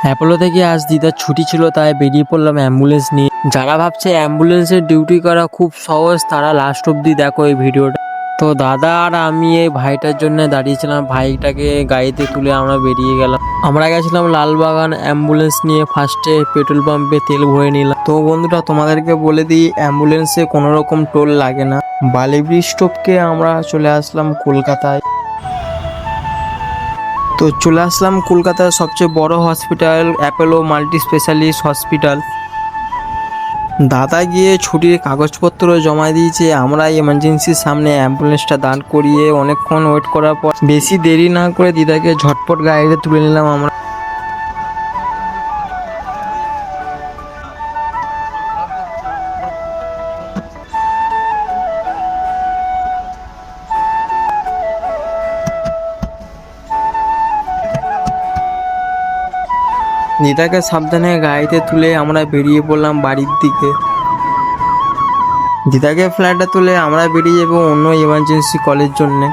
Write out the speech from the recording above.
Apollo থেকে আজ দিদার ছুটি ছিল, তাই বেরিয়ে পড়লাম অ্যাম্বুলেন্স নিয়ে। যারা ভাবছে অ্যাম্বুলেন্সের ডিউটি করা খুব সহজ, তারা লাস্ট অব্দি দেখো এই ভিডিওটা। তো দাদা আর আমি এই ভাইটার জন্য দাঁড়িয়েছিলাম, ভাইটাকে গাড়িতে তুলে আমরা বেরিয়ে গেলাম। আমরা গেছিলাম লালবাগান অ্যাম্বুলেন্স নিয়ে। ফার্স্টে পেট্রোল পাম্পে তেল ভরে নিলাম। তো বন্ধুরা, তোমাদেরকে বলে দিই, অ্যাম্বুলেন্সে কোনো রকম টোল লাগে না। বালিব্রিজ স্টপকে আমরা চলে আসলাম কলকাতায়। তো চলে আসলাম কলকাতার সবচেয়ে বড় hospital, Apollo multi specialist hospital. দাদা গিয়ে ছুটির কাগজপত্র জমা দিয়েছে। আমরা এমার্জেন্সির সামনে অ্যাম্বুলেন্সটা দাঁড় করিয়ে অনেকক্ষণ ওয়েট করার পর বেশি দেরি না করে দিদাকে ঝটপট গাড়িতে তুলে নিলাম আমরা। দিদাকে সাবধানে গাড়িতে তুলে আমরা বেরিয়ে পড়লাম বাড়ির দিকে। দিদাকে ফ্ল্যাটে তুলে আমরা বেরিয়ে যাবো অন্য এমার্জেন্সি কলের জন্যে।